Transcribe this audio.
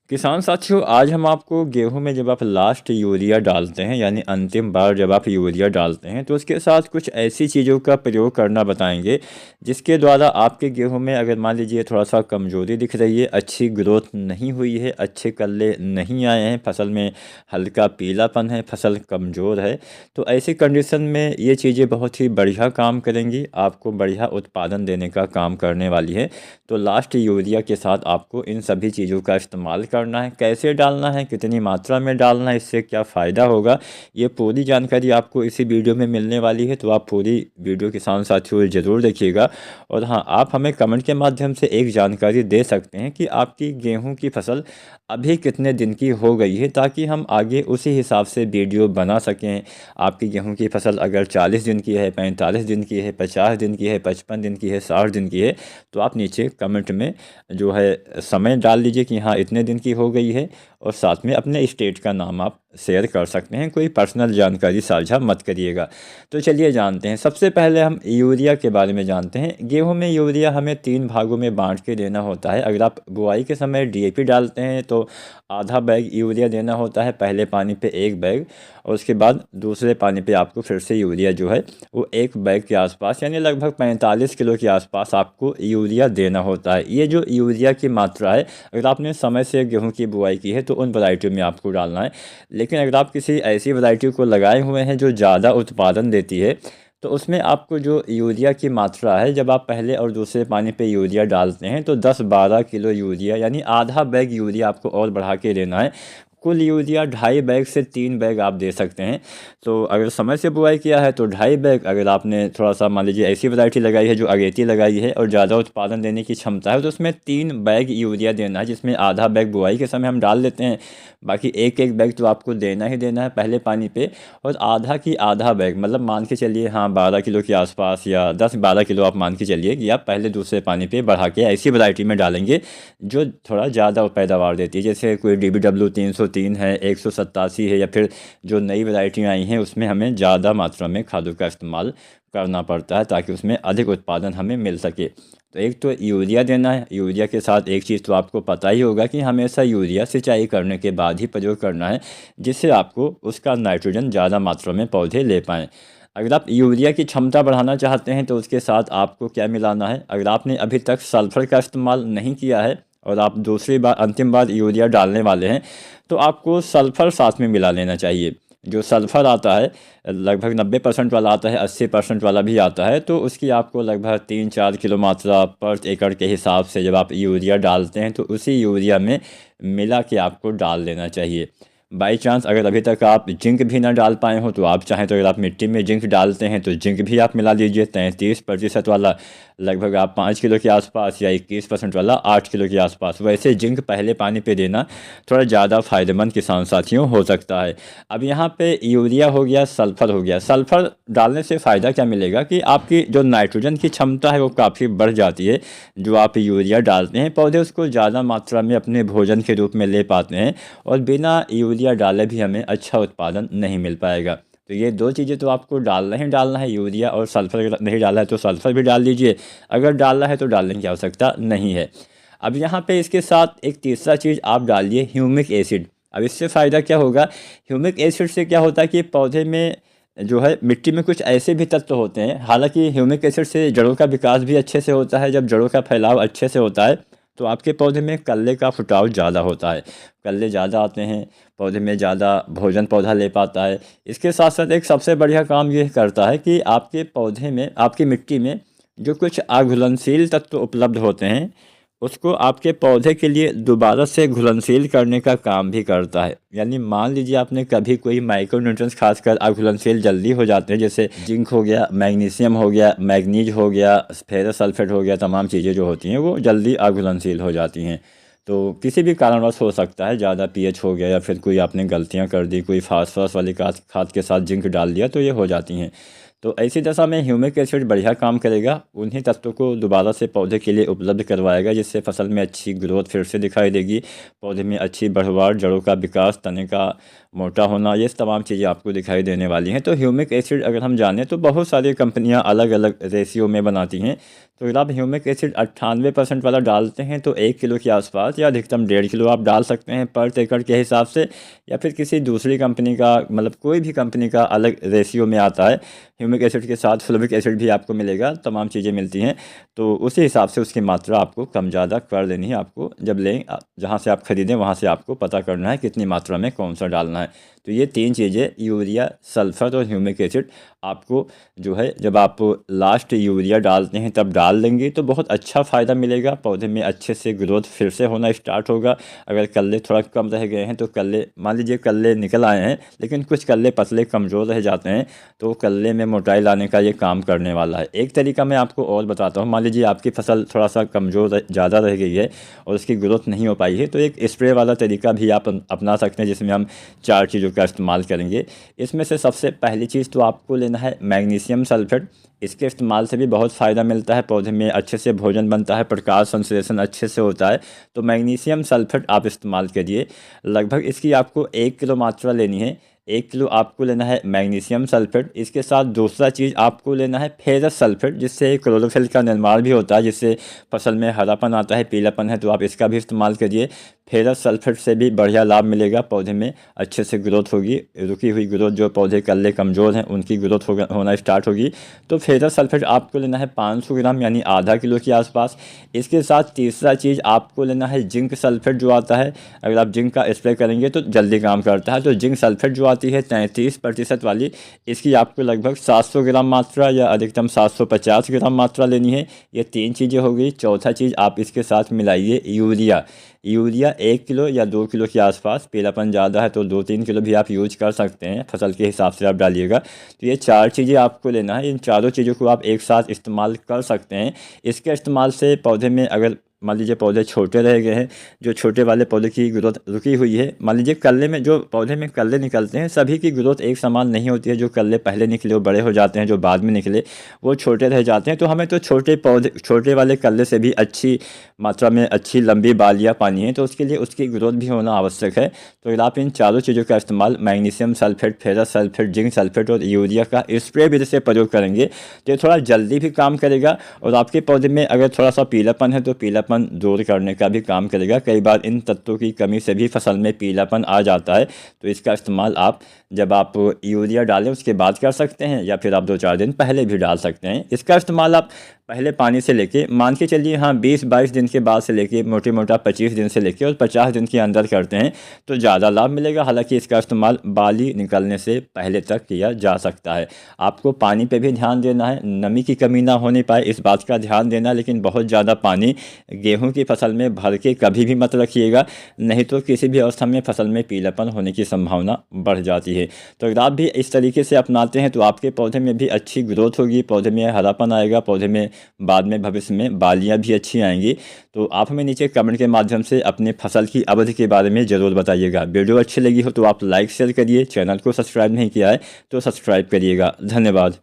किसान साथियों, आज हम आपको गेहूं में जब आप लास्ट यूरिया डालते हैं यानी अंतिम बार जब आप यूरिया डालते हैं तो उसके साथ कुछ ऐसी चीज़ों का प्रयोग करना बताएंगे जिसके द्वारा आपके गेहूं में अगर मान लीजिए थोड़ा सा कमज़ोरी दिख रही है, अच्छी ग्रोथ नहीं हुई है, अच्छे कल्ले नहीं आए हैं, फसल में हल्का पीलापन है, फसल कमज़ोर है, तो ऐसी कंडीशन में ये चीज़ें बहुत ही बढ़िया काम करेंगी, आपको बढ़िया उत्पादन देने का काम करने वाली है। तो लास्ट यूरिया के साथ आपको इन सभी चीज़ों का इस्तेमाल करना है, कैसे डालना है, कितनी मात्रा में डालना है, इससे क्या फ़ायदा होगा, ये पूरी जानकारी आपको इसी वीडियो में मिलने वाली है। तो आप पूरी वीडियो किसान साथियों ज़रूर देखिएगा। और हाँ, आप हमें कमेंट के माध्यम से एक जानकारी दे सकते हैं कि आपकी गेहूं की फसल अभी कितने दिन की हो गई है, ताकि हम आगे उसी हिसाब से वीडियो बना सकें। आपकी गेहूं की फसल अगर 40 दिन की है, 45 दिन की है, 50 दिन की है, 55 दिन की है, 60 दिन की है, तो आप नीचे कमेंट में जो है समय डाल लीजिए कि हाँ इतने दिन की हो गई है, और साथ में अपने स्टेट का नाम आप शेयर कर सकते हैं, कोई पर्सनल जानकारी साझा मत करिएगा। तो चलिए जानते हैं, सबसे पहले हम यूरिया के बारे में जानते हैं। गेहूं में यूरिया हमें 3 भागों में बांट के देना होता है। अगर आप बुआई के समय डीएपी डालते हैं तो आधा बैग यूरिया देना होता है, पहले पानी पे 1 बैग, और उसके बाद दूसरे पानी पे आपको फिर से यूरिया जो है वो 1 बैग के आसपास यानी लगभग 45 किलो के आसपास आपको यूरिया देना होता है। ये जो यूरिया की मात्रा है, अगर आपने समय से गेहूं की बुआई की है तो उन वैरायटियों में आपको डालना है। लेकिन अगर आप किसी ऐसी वैरायटी को लगाए हुए हैं जो ज़्यादा उत्पादन देती है, तो उसमें आपको जो यूरिया की मात्रा है, जब आप पहले और दूसरे पानी पे यूरिया डालते हैं तो 10-12 किलो यूरिया यानी आधा बैग यूरिया आपको और बढ़ा के देना है। कुल यूरिया 2.5 बैग से 3 बैग आप दे सकते हैं। तो अगर समय से बुआई किया है तो 2.5 बैग, अगर आपने थोड़ा सा मान लीजिए ऐसी वैरायटी लगाई है जो अगेती लगाई है और ज़्यादा उत्पादन देने की क्षमता है, तो उसमें 3 बैग यूरिया देना है, जिसमें आधा बैग बुआई के समय हम डाल देते हैं, बाकी एक बैग तो आपको देना ही देना है पहले पानी पे, और आधा की आधा बैग मतलब मान के चलिए हाँ 12 किलो के आसपास या 10-12 किलो आप मान के चलिए कि आप पहले दूसरे पानी पे बढ़ा के ऐसी वैरायटी में डालेंगे जो थोड़ा ज़्यादा पैदावार देती है। जैसे कोई DBW 303 है, 187 है, या फिर जो नई वैरायटियाँ आई हैं उसमें हमें ज़्यादा मात्रा में खादों का इस्तेमाल करना पड़ता है ताकि उसमें अधिक उत्पादन हमें मिल सके। तो एक तो यूरिया देना है। यूरिया के साथ एक चीज़ तो आपको पता ही होगा कि हमेशा यूरिया सिंचाई करने के बाद ही प्रयोग करना है, जिससे आपको उसका नाइट्रोजन ज़्यादा मात्रा में पौधे ले पाएँ। अगर आप यूरिया की क्षमता बढ़ाना चाहते हैं तो उसके साथ आपको क्या मिलाना है, अगर आपने अभी तक सल्फर का इस्तेमाल नहीं किया है और आप दूसरी बार अंतिम बार यूरिया डालने वाले हैं, तो आपको सल्फ़र साथ में मिला लेना चाहिए। जो सल्फ़र आता है लगभग 90% वाला आता है, 80% वाला भी आता है, तो उसकी आपको लगभग 3-4 किलो मात्रा पर एकड़ के हिसाब से जब आप यूरिया डालते हैं तो उसी यूरिया में मिला के आपको डाल देना चाहिए। बाई चांस अगर अभी तक आप जिंक भी ना डाल पाए हो तो आप चाहें तो अगर आप मिट्टी में जिंक डालते हैं तो जिंक भी आप मिला लीजिए। 33% वाला लगभग आप 5 किलो के आसपास, या 21% वाला 8 किलो के आसपास। वैसे जिंक पहले पानी पे देना थोड़ा ज़्यादा फायदेमंद किसान साथियों हो सकता है। अब यहाँ पे यूरिया हो गया, सल्फ़र हो गया। सल्फ़र डालने से फ़ायदा क्या मिलेगा कि आपकी जो नाइट्रोजन की क्षमता है वो काफ़ी बढ़ जाती है। जो आप यूरिया डालते हैं पौधे उसको ज़्यादा मात्रा में अपने भोजन के रूप में ले पाते हैं, और बिना यूरिया डाले भी हमें अच्छा उत्पादन नहीं मिल पाएगा। तो ये 2 चीज़ें तो आपको डालना ही डालना है, यूरिया और सल्फ़र। अगर नहीं डाला है तो सल्फ़र भी डाल दीजिए, अगर डालना है तो डालने की आवश्यकता नहीं है। अब यहाँ पे इसके साथ एक तीसरा चीज़ आप डालिए, ह्यूमिक एसिड। अब इससे फ़ायदा क्या होगा, ह्यूमिक एसिड से क्या होता है कि पौधे में जो है मिट्टी में कुछ ऐसे भी तत्व होते हैं, हालांकि ह्यूमिक एसिड से जड़ों का विकास भी अच्छे से होता है। जब जड़ों का फैलाव अच्छे से होता है तो आपके पौधे में कल्ले का फुटाव ज़्यादा होता है, कल्ले ज़्यादा आते हैं, पौधे में ज़्यादा भोजन पौधा ले पाता है। इसके साथ साथ एक सबसे बढ़िया काम ये करता है कि आपके पौधे में, आपकी मिट्टी में जो कुछ अघुलनशील तत्व उपलब्ध होते हैं उसको आपके पौधे के लिए दोबारा से घुलनशील करने का काम भी करता है। यानी मान लीजिए आपने कभी कोई माइक्रो न्यूट्रिएंट्स खासकर अघुलनशील जल्दी हो जाते हैं, जैसे जिंक हो गया, मैग्नीशियम हो गया, मैग्नीज हो गया, फेरस सल्फेट हो गया, तमाम चीज़ें जो होती हैं वो जल्दी अघुलनशील हो जाती हैं। तो किसी भी कारणवश हो सकता है, ज़्यादा पीएच हो गया या फिर कोई आपने गलतियाँ कर दी, कोई फास्फोरस वाली खाद के साथ जिंक डाल दिया, तो ये हो जाती हैं। तो ऐसी दशा में ह्यूमिक एसिड बढ़िया काम करेगा, उन्हीं तत्वों को दोबारा से पौधे के लिए उपलब्ध करवाएगा, जिससे फसल में अच्छी ग्रोथ फिर से दिखाई देगी, पौधे में अच्छी बढ़वार, जड़ों का विकास, तने का मोटा होना, ये तमाम चीज़ें आपको दिखाई देने वाली हैं। तो ह्यूमिक एसिड अगर हम जानें तो बहुत सारी कंपनियां अलग अलग रेशियो में बनाती हैं। तो अगर आप ह्यूमिक एसिड 98% वाला डालते हैं तो 1 किलो के आसपास या अधिकतम 1.5 किलो आप डाल सकते हैं पर एकड़ के हिसाब से, या फिर किसी दूसरी कंपनी का, मतलब कोई भी कंपनी का अलग रेशियो में आता है। ह्यूमिक एसिड के साथ फुल्विक एसिड भी आपको मिलेगा, तमाम चीज़ें मिलती हैं। तो उसी हिसाब से उसकी मात्रा आपको कम ज़्यादा कर देनी है। आपको जब लें, जहाँ से आप ख़रीदें वहाँ से आपको पता करना है कितनी मात्रा में कौन सा डालना है। तो ये 3 चीज़ें, यूरिया, सल्फर और ह्यूमिक एसिड, आपको जो है जब आप लास्ट यूरिया डालते हैं तब डाल देंगे तो बहुत अच्छा फ़ायदा मिलेगा, पौधे में अच्छे से ग्रोथ फिर से होना स्टार्ट होगा। अगर कल्ले थोड़ा कम रह गए हैं तो कल्ले, मान लीजिए कल्ले निकल आए हैं लेकिन कुछ कल्ले पतले कमज़ोर रह जाते हैं, तो कल्ले में मोटाई लाने का ये काम करने वाला है। एक तरीका मैं आपको और बताता हूँ। मान लीजिए आपकी फसल थोड़ा सा कमज़ोर ज़्यादा रह गई है और उसकी ग्रोथ नहीं हो पाई है, तो एक स्प्रे वाला तरीका भी आप अपना सकते हैं, जिसमें हम 4 चीज़ों का इस्तेमाल करेंगे। इसमें से सबसे पहली चीज़ तो आपको लेना है मैग्नीशियम सल्फेट। इसके इस्तेमाल से भी बहुत फ़ायदा मिलता है, पौधे में अच्छे से भोजन बनता है, प्रकाश संश्लेषण अच्छे से होता है। तो मैग्नीशियम सल्फेट आप इस्तेमाल करिए। लगभग इसकी आपको 1 किलो मात्रा लेनी है। 1 किलो आपको लेना है मैग्नीशियम सल्फेट। इसके साथ दूसरा चीज़ आपको लेना है फेरस सल्फेट, जिससे क्लोरोफिल का निर्माण भी होता है, जिससे फसल में हरापन आता है, पीलापन है, तो आप इसका भी इस्तेमाल करिए। फेरस सल्फेट से भी बढ़िया लाभ मिलेगा, पौधे में अच्छे से ग्रोथ होगी, रुकी हुई ग्रोथ, जो पौधे कल्ले कमज़ोर हैं उनकी ग्रोथ होना स्टार्ट होगी। तो फेरस सल्फेट आपको लेना है 500 ग्राम, यानी आधा किलो के आसपास। इसके साथ तीसरा चीज़ आपको लेना है जिंक सल्फेट, जो आता है, अगर आप जिंक का स्प्रे करेंगे तो जल्दी काम करता है। तो जिंक सल्फेट जो आती है 33% वाली, इसकी आपको लगभग 700 ग्राम मात्रा या अधिकतम 750 ग्राम मात्रा लेनी है। ये 3 चीज़ें हो गई। चौथा चीज़ आप इसके साथ मिलाइए यूरिया। यूरिया 1 किलो या 2 किलो के आसपास, पीलापन ज़्यादा है तो 2-3 किलो भी आप यूज कर सकते हैं, फसल के हिसाब से आप डालिएगा। तो ये 4 चीज़ें आपको लेना है। इन चारों चीज़ों को आप एक साथ इस्तेमाल कर सकते हैं। इसके इस्तेमाल से पौधे में, अगर मान लीजिए पौधे छोटे रह गए हैं, जो छोटे वाले पौधे की ग्रोथ रुकी हुई है, मान लीजिए कल्ले में, जो पौधे में कल्ले निकलते हैं सभी की ग्रोथ एक समान नहीं होती है। जो कल्ले पहले निकले वो बड़े हो जाते हैं, जो बाद में निकले वो छोटे रह जाते हैं। तो हमें तो छोटे पौधे, छोटे वाले कल्ले से भी अच्छी मात्रा में अच्छी लंबी बालियाँ पानी है, तो उसके लिए उसकी ग्रोथ भी होना आवश्यक है। तो अगर आप इन चारों चीज़ों का इस्तेमाल, magnesium sulphate, ferrous sulphate, zinc sulphate और यूरिया का स्प्रे विधि से प्रयोग करेंगे तो ये थोड़ा जल्दी भी काम करेगा, और आपके पौधे में अगर थोड़ा सा पीलापन है तो पीलापन दूर करने का भी काम करेगा। कई बार इन तत्वों की कमी से भी फसल में पीलापन आ जाता है, तो इसका इस्तेमाल आप जब आप यूरिया डालें उसके बाद कर सकते हैं, या फिर आप 2-4 दिन पहले भी डाल सकते हैं। इसका इस्तेमाल आप पहले पानी से लेके, मान के चलिए हाँ 20-22 दिन के बाद से लेके मोटे मोटा 25 दिन से लेके और 50 दिन के अंदर करते हैं तो ज़्यादा लाभ मिलेगा। हालांकि इसका इस्तेमाल बाली निकलने से पहले तक किया जा सकता है। आपको पानी पे भी ध्यान देना है, नमी की कमी ना होने पाए इस बात का ध्यान देना, लेकिन बहुत ज़्यादा पानी गेहूँ की फसल में भर के कभी भी मत रखिएगा, नहीं तो किसी भी अवस्था में फसल में पीलापन होने की संभावना बढ़ जाती है। तो अगर आप भी इस तरीके से अपनाते हैं तो आपके पौधे में भी अच्छी ग्रोथ होगी, पौधे में हरापन आएगा, पौधे में बाद में भविष्य में बालियाँ भी अच्छी आएंगी। तो आप हमें नीचे कमेंट के माध्यम से अपने फसल की अवधि के बारे में ज़रूर बताइएगा। वीडियो अच्छी लगी हो तो आप लाइक शेयर करिए, चैनल को सब्सक्राइब नहीं किया है तो सब्सक्राइब करिएगा। धन्यवाद।